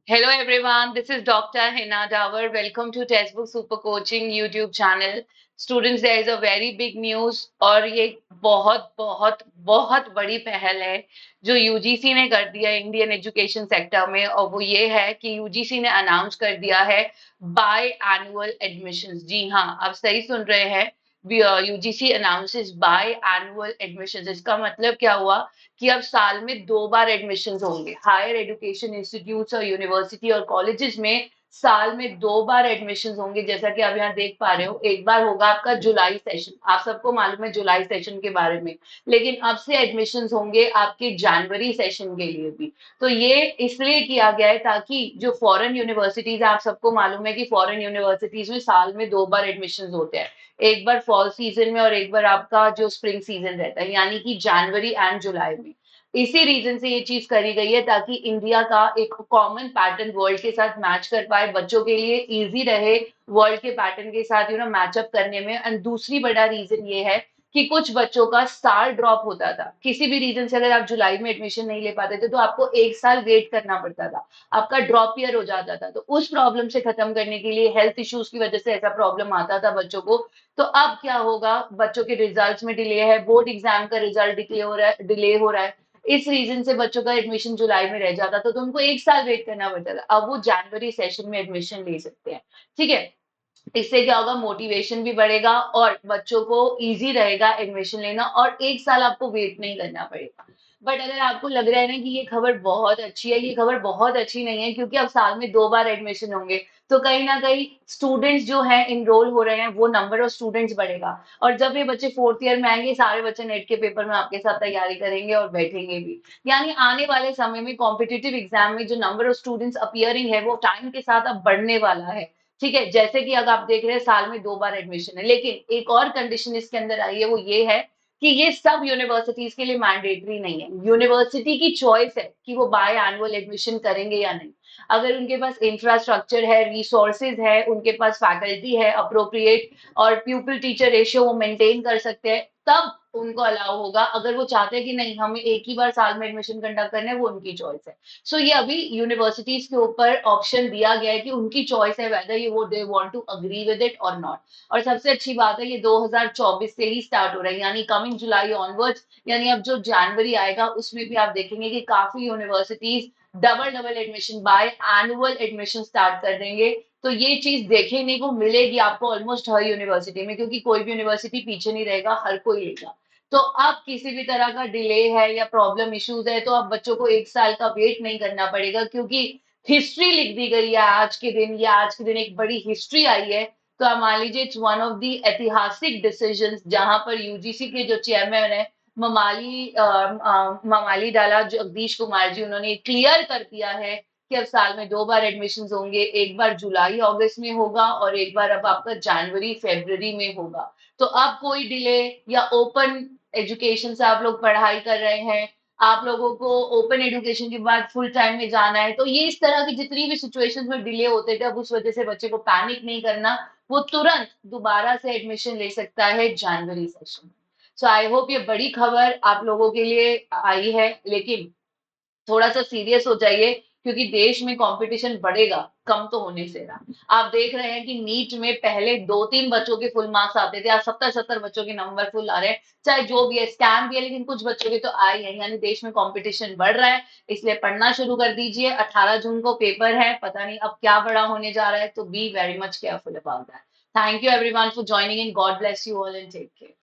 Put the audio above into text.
Hello everyone, this is Dr. Hina Dawar. Welcome to Textbook Super Coaching YouTube channel. Students, there is a very big news और ये बहुत बहुत बहुत बड़ी पहल है जो यूजीसी ने कर दिया है इंडियन एजुकेशन सेक्टर में, और वो ये है कि यूजीसी ने अनाउंस कर दिया है बाय एनुअल एडमिशंस। जी हाँ, आप सही सुन रहे हैं। UGC announces by annual admissions. इसका मतलब क्या हुआ कि अब साल में 2 बार एडमिशंस होंगे। हायर एजुकेशन इंस्टीट्यूट्स और यूनिवर्सिटी और कॉलेजेस में साल में 2 बार एडमिशंस होंगे। जैसा कि आप यहाँ देख पा रहे हो, एक बार होगा आपका जुलाई सेशन, आप सबको मालूम है जुलाई सेशन के बारे में, लेकिन अब से एडमिशंस होंगे आपके जनवरी सेशन के लिए भी। तो ये इसलिए किया गया है ताकि जो फॉरेन यूनिवर्सिटीज है, आप सबको मालूम है कि फॉरेन यूनिवर्सिटीज में साल में 2 बार एडमिशंस होते हैं, एक बार फॉल सीजन में और एक बार आपका जो स्प्रिंग सीजन रहता है, यानी कि जनवरी एंड जुलाई में। इसी रीजन से ये चीज करी गई है ताकि इंडिया का एक कॉमन पैटर्न वर्ल्ड के साथ मैच कर पाए, बच्चों के लिए इजी रहे वर्ल्ड के पैटर्न के साथ मैचअप करने में। एंड दूसरी बड़ा रीजन ये है कि कुछ बच्चों का साल ड्रॉप होता था किसी भी रीजन से। अगर आप जुलाई में एडमिशन नहीं ले पाते थे तो आपको एक साल वेट करना पड़ता था, आपका ड्रॉप ईयर हो जाता था। तो उस प्रॉब्लम से खत्म करने के लिए, हेल्थ इश्यूज की वजह से ऐसा प्रॉब्लम आता था बच्चों को, तो अब क्या होगा, बच्चों के रिजल्ट्स में डिले है, बोर्ड एग्जाम का रिजल्ट डिले हो रहा है, इस रीजन से बच्चों का एडमिशन जुलाई में रह जाता था, तो उनको एक साल वेट करना पड़ता था। अब वो जनवरी सेशन में एडमिशन ले सकते हैं। ठीक है, इससे क्या होगा, मोटिवेशन भी बढ़ेगा और बच्चों को इजी रहेगा एडमिशन लेना, और एक साल आपको वेट नहीं करना पड़ेगा। बट अगर आपको लग रहा है ना कि ये खबर बहुत अच्छी है, ये खबर बहुत अच्छी नहीं है, क्योंकि अब साल में 2 बार एडमिशन होंगे, तो कहीं ना कहीं स्टूडेंट्स जो हैं इनरोल हो रहे हैं, वो नंबर ऑफ स्टूडेंट्स बढ़ेगा। और जब ये बच्चे फोर्थ ईयर में आएंगे, सारे बच्चे नेट के पेपर में आपके साथ तैयारी करेंगे और बैठेंगे भी। यानी आने वाले समय में कॉम्पिटिटिव एग्जाम में जो नंबर ऑफ स्टूडेंट्स अपियरिंग है, वो टाइम के साथ अब बढ़ने वाला है। ठीक है, जैसे कि अगर आप देख रहे हैं साल में 2 बार एडमिशन है, लेकिन एक और कंडीशन इसके अंदर आई है, वो ये है कि ये सब यूनिवर्सिटीज के लिए मैंडेटरी नहीं है। यूनिवर्सिटी की चॉइस है कि वो बाय एनुअल एडमिशन करेंगे या नहीं। अगर उनके पास इंफ्रास्ट्रक्चर है, रिसोर्सेज है, उनके पास फैकल्टी है अप्रोप्रिएट, और प्यूपिल टीचर रेशियो वो मेंटेन कर सकते हैं, तब उनको अलाउ होगा। अगर वो चाहते हैं कि नहीं, हमें एक ही बार साल में एडमिशन कंडक्ट करना है, वो उनकी चॉइस है। सो ये अभी यूनिवर्सिटीज के ऊपर ऑप्शन दिया गया है कि उनकी चॉइस है वेदर ये वो they want to agree with it or not. और सबसे अच्छी बात है, ये 2024 से ही स्टार्ट हो रहा है, यानी कमिंग जुलाई ऑनवर्ड्स, यानी अब जो जनवरी आएगा उसमें भी आप देखेंगे कि काफी universities double double admission by annual admission start कर देंगे। तो ये चीज देखने को मिलेगी आपको ऑलमोस्ट हर यूनिवर्सिटी में, क्योंकि कोई भी यूनिवर्सिटी पीछे नहीं रहेगा, हर कोई लेगा। तो अब किसी भी तरह का डिले है या प्रॉब्लम इश्यूज है, तो अब बच्चों को एक साल का वेट नहीं करना पड़ेगा, क्योंकि हिस्ट्री लिख दी गई है आज के दिन, या आज के दिन एक बड़ी हिस्ट्री आई है। तो आप मान लीजिए इट्स वन ऑफ द ऐतिहासिक डिसीजंस, जहां पर यूजीसी के जो चेयरमैन है ममाली डाला जगदीश कुमार जी, उन्होंने क्लियर कर दिया है कि अब साल में 2 बार एडमिशन होंगे, एक बार जुलाई अगस्त में होगा और एक बार अब आपका जनवरी फरवरी में होगा। तो अब कोई डिले या ओपन एजुकेशन से आप लोग पढ़ाई कर रहे हैं, आप लोगों को ओपन एजुकेशन के बाद फुल टाइम में जाना है, तो ये इस तरह की जितनी भी सिचुएशंस में डिले होते थे, अब उस वजह से बच्चे को पैनिक नहीं करना, वो तुरंत दोबारा से एडमिशन ले सकता है जनवरी सेशन में। सो आई होप ये बड़ी खबर आप लोगों के लिए आई है, लेकिन थोड़ा सा सीरियस हो जाइए, क्योंकि देश में कंपटीशन बढ़ेगा, कम तो होने से रहा। आप देख रहे हैं कि नीट में पहले 2-3 बच्चों के फुल मार्क्स आते थे, आज 70-70 बच्चों के नंबर फुल आ रहे हैं। चाहे जो भी है, स्कैम भी है, लेकिन कुछ बच्चों के तो आए हैं, यानी देश में कंपटीशन बढ़ रहा है। इसलिए पढ़ना शुरू कर दीजिए। 18 जून को पेपर है, पता नहीं अब क्या बड़ा होने जा रहा है, तो be very much careful about that. Thank you everyone for joining in. God bless you all and take care.